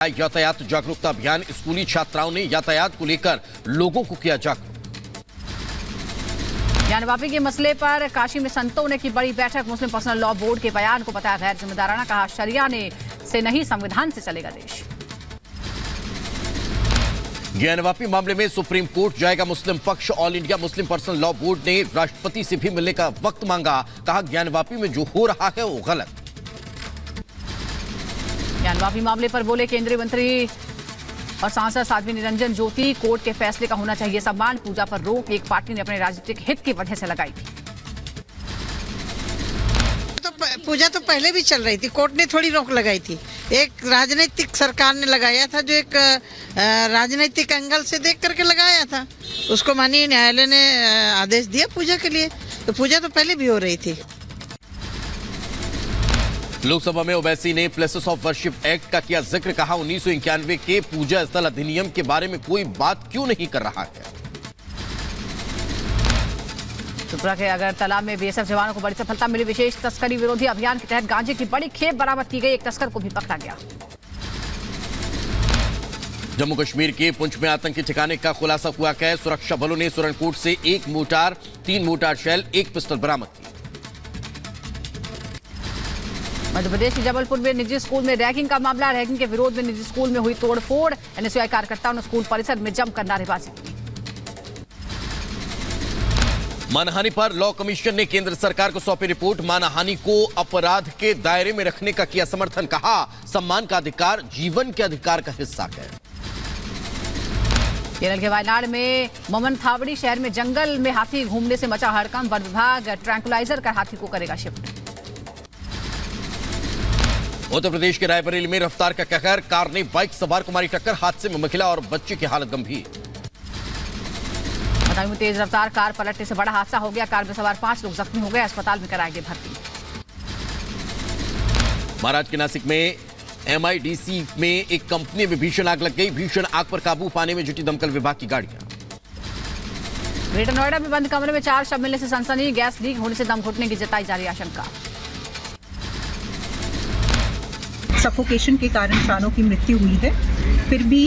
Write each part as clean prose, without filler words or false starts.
यातायात जागरूकता अभियान। स्कूली छात्राओं ने यातायात को लेकर लोगों को किया जागरूक। ज्ञानवापी के मसले पर काशी में संतों ने की बड़ी बैठक। मुस्लिम पर्सनल लॉ बोर्ड के बयान को बताया गैर जिम्मेदाराना। कहा शरिया ने से नहीं संविधान से चलेगा देश। ज्ञानवापी मामले में सुप्रीम कोर्ट जाएगा मुस्लिम पक्ष। All India Muslim personal law board ने राष्ट्रपति से भी मिलने का वक्त मांगा। कहा ज्ञानवापी में जो हो रहा है वो गलत। ज्ञानवापी मामले पर बोले केंद्रीय मंत्री और सांसद साध्वी निरंजन ज्योति, कोर्ट के फैसले का होना चाहिए सम्मान। पूजा पर रोक एक पार्टी ने अपने राजनीतिक हित की वजह से लगाई थी। तो पूजा तो पहले भी चल रही थी, कोर्ट ने थोड़ी रोक लगाई थी। एक राजनीतिक सरकार ने लगाया था, जो एक राजनीतिक एंगल से देख करके लगाया था। उसको माननीय न्यायालय ने आदेश दिया पूजा के लिए, तो पूजा तो पहले भी हो रही थी। लोकसभा में ओवैसी ने प्लेसेस ऑफ वर्शिप एक्ट का किया जिक्र। कहा 1991 के पूजा स्थल अधिनियम के बारे में कोई बात क्यों नहीं कर रहा है। त्रिपुरा के अगरतला में बीएसएफ जवानों को बड़ी सफलता मिली। विशेष तस्करी विरोधी अभियान के तहत गांजे की बड़ी खेप बरामद की गई। एक तस्कर को भी पकड़ा गया। जम्मू कश्मीर के पुंछ में आतंकी ठिकाने का खुलासा हुआ है। सुरक्षा बलों ने सुरनकोट से 1 मोर्टार, 3 मोर्टार शेल, 1 पिस्टल बरामद की। मध्य प्रदेश के जबलपुर में निजी स्कूल में रैगिंग का मामला। रैगिंग के विरोध में निजी स्कूल में हुई तोड़फोड़। एनएसयूआई कार्यकर्ताओं ने स्कूल परिसर में जमकर नारेबाजी की। मानहानि पर लॉ कमीशन ने केंद्र सरकार को सौंपी रिपोर्ट। मानहानि को अपराध के दायरे में रखने का किया समर्थन। कहा सम्मान का अधिकार जीवन के अधिकार का हिस्सा है। केरल के वायनाड में ममनथावड़ी शहर में जंगल में हाथी घूमने से मचा हड़कंप। वन विभाग ट्रैंकुलाइजर कर हाथी को करेगा शिफ्ट। उत्तर प्रदेश के रायबरेली में रफ्तार का कहर। कार ने बाइक सवार को मारी टक्कर। हादसे में महिला और बच्चे की हालत गंभीर। बदायूं में तेज रफ्तार कार पलटने से बड़ा हादसा हो गया। कार में सवार 5 लोग जख्मी हो गए। अस्पताल में कराए गए भर्ती। महाराष्ट्र के नासिक में एमआईडीसी में एक कंपनी में भीषण आग लग गई। भीषण आग पर काबू पाने में जुटी दमकल विभाग की गाड़ियां। ग्रेटर नोएडा में बंद कमरे में 4 शव मिलने से सनसनी। गैस लीक होने से दम घुटने की जताई जा रही आशंका। सफोकेशन के कारण प्राणों की मृत्यु हुई है। फिर भी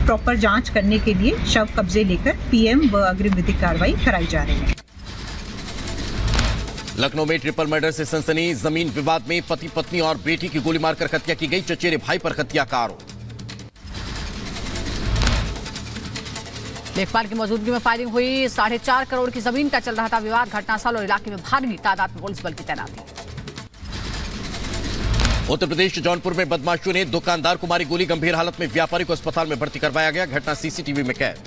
प्रॉपर जांच करने के लिए शव कब्जे लेकर पीएम व अग्रिम विधिक कार्रवाई कराई जा रही है। लखनऊ में ट्रिपल मर्डर से सनसनी। जमीन विवाद में पति पत्नी और बेटी की गोली मारकर हत्या की गई। चचेरे भाई पर हत्या का आरोप। लेखपाल की मौजूदगी में फायरिंग हुई। 4.5 करोड़ की जमीन का चल रहा था विवाद। घटनास्थल और इलाके में भारी तादाद में पुलिस बल की तैनाती। उत्तर प्रदेश के जौनपुर में बदमाशों ने दुकानदार को मारी गोली। गंभीर हालत में व्यापारी को अस्पताल में भर्ती करवाया गया। घटना सीसीटीवी में कैद।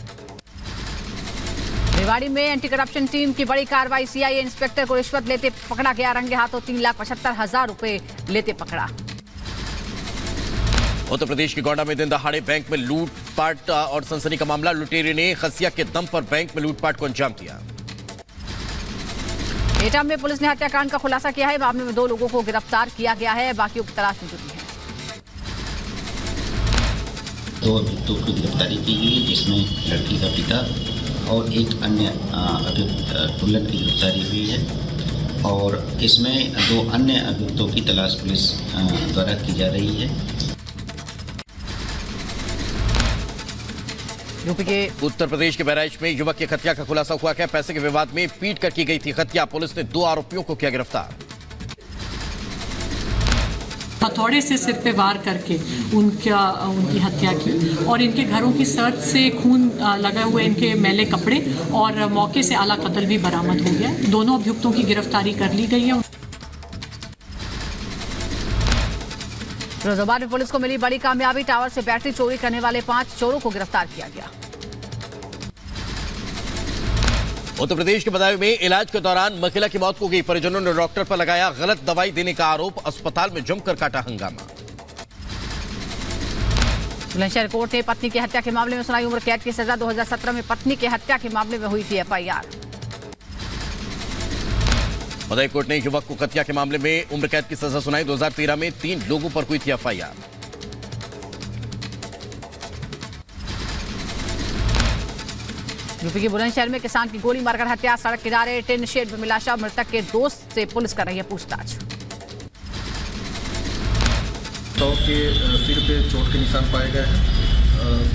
रेवाड़ी में एंटी करप्शन टीम की बड़ी कार्रवाई। सीआईए इंस्पेक्टर को रिश्वत लेते पकड़ा गया। रंगे हाथों 3,75,000 रुपए लेते पकड़ा। उत्तर प्रदेश के गोंडा में दिन दहाड़े बैंक में लूटपाट और सनसनी का मामला। लुटेरे ने खसिया के दम पर बैंक में लूटपाट को अंजाम दिया। एटा में पुलिस ने हत्याकांड का खुलासा किया है। मामले में 2 लोगों को गिरफ्तार किया गया है। बाकियों की तलाश में जुटी है। 2 अभियुक्तों की गिरफ्तारी की गई, जिसमें लड़की का पिता और एक अन्य अभियुक्त टुल्लर की गिरफ्तारी हुई है। और इसमें 2 अन्य अभियुक्तों की तलाश पुलिस द्वारा की जा रही है। यूपी के उत्तर प्रदेश के बहराइच में युवक की हत्या का खुलासा हुआ है। पैसे के विवाद में पीट कर की गई थी हत्या। पुलिस ने 2 आरोपियों को किया गिरफ्तार। हथौड़े से सिर पे वार करके उनकी हत्या की और इनके घरों की सर्च से खून लगा हुए इनके मैले कपड़े और मौके से आला कत्ल भी बरामद हो गया। दोनों अभियुक्तों की गिरफ्तारी कर ली गई है। फिरोजाबाद में पुलिस को मिली बड़ी कामयाबी। टावर से बैटरी चोरी करने वाले 5 चोरों को गिरफ्तार किया गया। उत्तर प्रदेश के बदायूं में इलाज के दौरान महिला की मौत हो गई। परिजनों ने डॉक्टर पर लगाया गलत दवाई देने का आरोप। अस्पताल में जमकर काटा हंगामा। बुलंदशहर कोर्ट ने पत्नी की हत्या के मामले में सुनाई उम्र कैद की सजा। 2017 में पत्नी की हत्या के मामले में हुई थी एफआईआर। बदायूं कोर्ट ने युवक को हत्या के मामले में उम्र कैद की सजा सुनाई। 2013 में 3 लोगों पर हुई थी एफआईआर। यूपी के बुलंदशहर में किसान की गोली मारकर हत्या। सड़क किनारे टिन शेड में मिला शव। मृतक के दोस्त से पुलिस कर रही है पूछताछ। 100 के सिर पे चोट के निशान पाए गए हैं।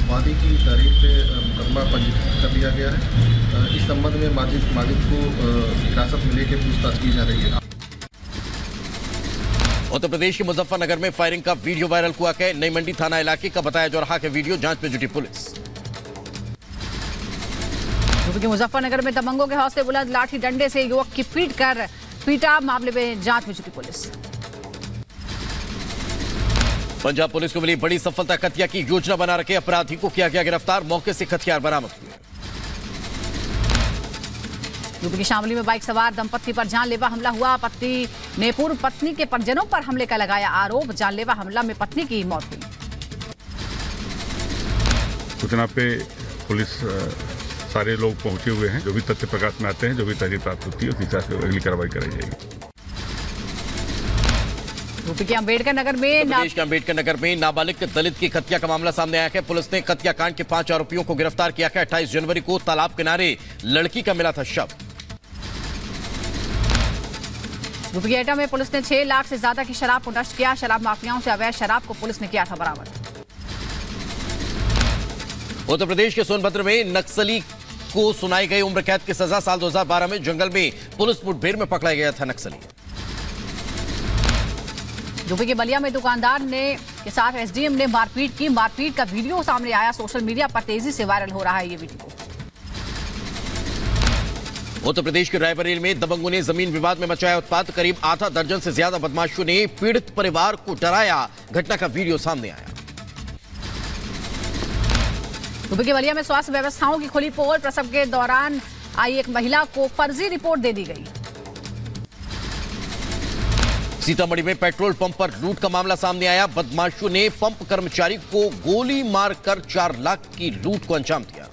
वादी की तहरीर पे मुकदमा पंजीकृत कर लिया गया है। इस संबंध में माजिद को हिरासत में लेकर पूछताछ की जा रही है। उत्तर प्रदेश के मुजफ्फरनगर में फायरिंग का वीडियो वायरल हुआ है। नई मंडी थाना इलाके का बताया जा रहा है वीडियो, जांच में जुटी पुलिस। यूपी के मुजफ्फरनगर में दबंगों के हौसले बुलंद, लाठी डंडे से युवक की पीटा, मामले में जांच में जुटी पुलिस। पंजाब पुलिस को मिली बड़ी सफलता, हत्या की योजना बना रखे अपराधी को किया गया गिरफ्तार, मौके से हथियार बरामद हुए। यूपी की शामली में बाइक सवार दंपत्ति पर जानलेवा हमला हुआ, पति ने पूर्व पत्नी के परिजनों पर हमले का लगाया आरोप, जानलेवा हमला में पत्नी की मौत हुई। सूचना पे पुलिस सारे लोग पहुंचे हुए हैं। जो भी तथ्य प्रकाश में आते हैं, जो भी तहरीर प्राप्त होती है, उस हिसाब से अगली कार्रवाई कराई जाएगी। यूपी के अम्बेडकर नगर में प्रदेश के अम्बेडकर नगर में नाबालिग दलित की हत्या का मामला सामने आया है। पुलिस ने हत्याकांड के 5 आरोपियों को गिरफ्तार किया है। 28 जनवरी को तालाब किनारे लड़की का मिला था शव। यूपी के एटा में पुलिस ने 6 लाख से ज्यादा की शराब को नष्ट किया। शराब माफियाओं से अवैध शराब को पुलिस ने किया था बरामद। उत्तर प्रदेश के सोनभद्र में नक्सली को सुनाई गई उम्र कैद की सजा। साल 2012 में जंगल में पुलिस मुठभेड़ में पकड़ा गया था नक्सली। यूपी के बलिया में दुकानदार के साथ एसडीएम ने मारपीट की। मारपीट का वीडियो सामने आया, सोशल मीडिया पर तेजी से वायरल हो रहा है ये वीडियो। उत्तर प्रदेश के रायबरेली में दबंगों ने जमीन विवाद में मचाया उत्पात। करीब आधा दर्जन से ज्यादा बदमाशों ने पीड़ित परिवार को डराया। घटना का वीडियो सामने आया। यूपी के बलिया में स्वास्थ्य व्यवस्थाओं की खुली पोल, प्रसव के दौरान आई एक महिला को फर्जी रिपोर्ट दे दी गई। सीतामढ़ी में पेट्रोल पंप पर लूट का मामला सामने आया। बदमाशों ने पंप कर्मचारी को गोली मारकर 4 लाख की लूट को अंजाम दिया।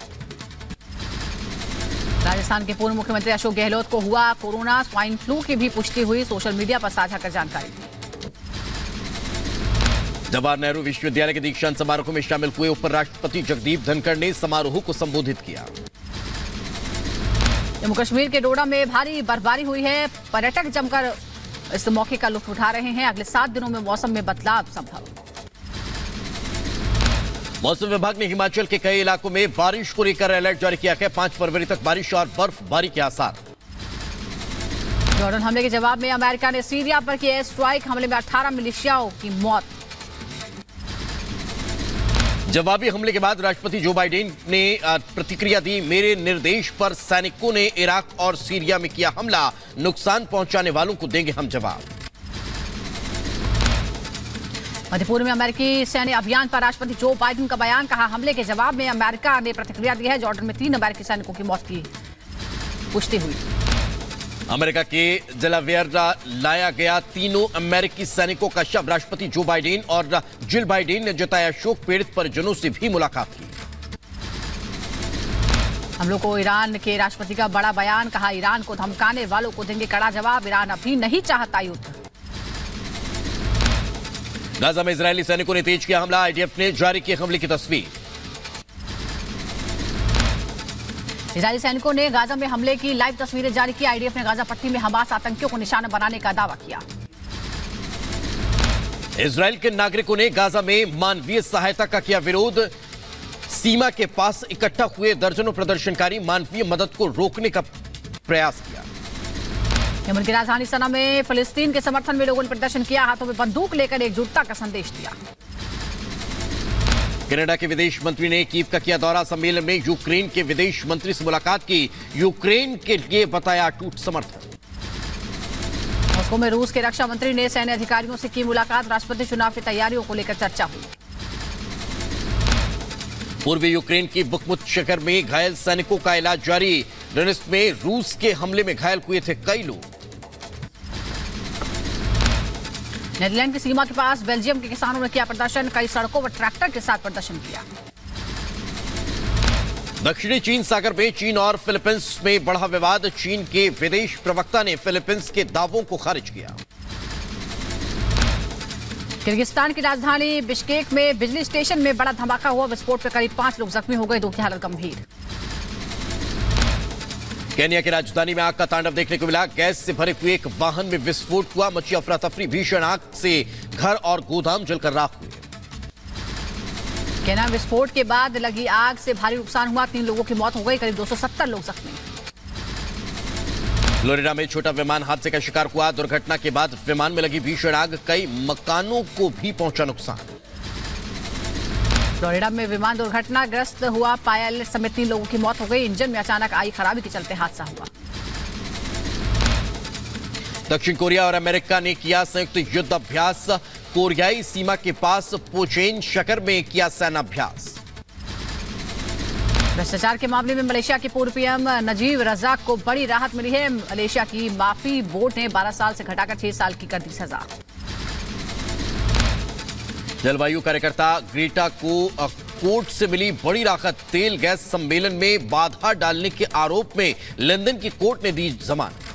राजस्थान के पूर्व मुख्यमंत्री अशोक गहलोत को हुआ कोरोना, स्वाइन फ्लू की भी पुष्टि हुई। सोशल मीडिया पर साझा कर जानकारी दी। जवाहर नेहरू विश्वविद्यालय के दीक्षांत समारोह में शामिल हुए उपराष्ट्रपति जगदीप धनखड़ ने समारोह को संबोधित किया। जम्मू कश्मीर के डोडा में भारी बर्फबारी हुई है। पर्यटक जमकर इस मौके का लुत्फ उठा रहे हैं। अगले 7 दिनों में मौसम में बदलाव संभव। मौसम विभाग ने हिमाचल के कई इलाकों में बारिश को लेकर अलर्ट जारी किया है। 5 फरवरी तक बारिश और बर्फबारी के आसार। जॉर्डन हमले के जवाब में अमेरिका ने सीरिया पर किया स्ट्राइक। हमले में 18 मिलिशियाओं की मौत। जवाबी हमले के बाद राष्ट्रपति जो बाइडेन ने प्रतिक्रिया दी। मेरे निर्देश पर सैनिकों ने इराक और सीरिया में किया हमला, नुकसान पहुंचाने वालों को देंगे हम जवाब। मध्यपूर्व में अमेरिकी सैन्य अभियान पर राष्ट्रपति जो बाइडेन का बयान, कहा हमले के जवाब में अमेरिका ने प्रतिक्रिया दी है। जॉर्डन में 3 अमेरिकी सैनिकों की मौत की पुष्टि हुई। अमेरिका के डेलावेयर लाया गया 3 अमेरिकी सैनिकों का शव। राष्ट्रपति जो बाइडेन और जिल बाइडेन ने जताया शोक, पीड़ित परिजनों से भी मुलाकात की। हमलों को ईरान के राष्ट्रपति का बड़ा बयान, कहा ईरान को धमकाने वालों को देंगे कड़ा जवाब। ईरान अभी नहीं चाहता युद्ध। गाजा में इजरायली सैनिकों ने तेज किया हमला। आईडीएफ ने जारी की हमले की तस्वीर। इजरायली सैनिकों ने गाजा में हमले की लाइव तस्वीरें जारी की। आईडीएफ ने गाजा पट्टी में हमास आतंकियों को निशाना बनाने का दावा किया। इजरायल के नागरिकों ने गाजा में मानवीय सहायता का किया विरोध। सीमा के पास इकट्ठा हुए दर्जनों प्रदर्शनकारी मानवीय मदद को रोकने का प्रयास किया। यमन की राजधानी सना में फिलिस्तीन के समर्थन में लोगों ने प्रदर्शन किया। हाथों में बंदूक लेकर एकजुटता का संदेश दिया। कनाडा के विदेश मंत्री ने कीव का किया दौरा। सम्मेलन में यूक्रेन के विदेश मंत्री से मुलाकात की। यूक्रेन के लिए बताया अटूट समर्थन। मॉस्को में रूस के रक्षा मंत्री ने सैन्य अधिकारियों से की मुलाकात। राष्ट्रपति चुनाव की तैयारियों को लेकर चर्चा हुई। पूर्वी यूक्रेन की बुखमुत शहर में घायल सैनिकों का इलाज जारी। डोनेट्स्क में रूस के हमले में घायल हुए थे कई लोग। नेदरलैंड की सीमा के पास बेल्जियम के किसानों ने किया प्रदर्शन। कई सड़कों पर ट्रैक्टर के साथ प्रदर्शन किया। दक्षिणी चीन सागर में चीन और फिलीपींस में बढ़ा विवाद। चीन के विदेश प्रवक्ता ने फिलीपींस के दावों को खारिज किया। किर्गिस्तान की राजधानी बिश्केक में बिजली स्टेशन में बड़ा धमाका हुआ। विस्फोट में करीब 5 लोग जख्मी हो गए, 2 की हालत गंभीर। केन्या की राजधानी में आग का तांडव देखने को मिला। गैस से भरे हुए एक वाहन में विस्फोट हुआ, मची अफरा तफरी। भीषण आग से घर और गोदाम जलकर राख हुए। केन्या विस्फोट के बाद लगी आग से भारी नुकसान हुआ, 3 लोगों की मौत हो गई, करीब 270 लोग जख्मी। फ्लोरिडा में छोटा विमान हादसे का शिकार हुआ। दुर्घटना के बाद विमान में लगी भीषण आग, कई मकानों को भी पहुंचा नुकसान। फ्लोरिडा में विमान दुर्घटनाग्रस्त हुआ, पायलट समेत 3 लोगों की मौत हो गई। इंजन में अचानक आई खराबी के चलते हादसा हुआ। दक्षिण कोरिया और अमेरिका ने किया संयुक्त युद्ध अभ्यास। कोरियाई सीमा के पास पोचेन शहर में किया सेनाभ्यास। भ्रष्टाचार के मामले में मलेशिया के पूर्व पीएम नजीब रजाक को बड़ी राहत मिली है। मलेशिया की माफी बोर्ड ने 12 साल से घटाकर 6 साल की कर दी सजा। जलवायु कार्यकर्ता ग्रेटा को कोर्ट से मिली बड़ी राहत। तेल गैस सम्मेलन में बाधा डालने के आरोप में लंदन की कोर्ट ने दी जमानत।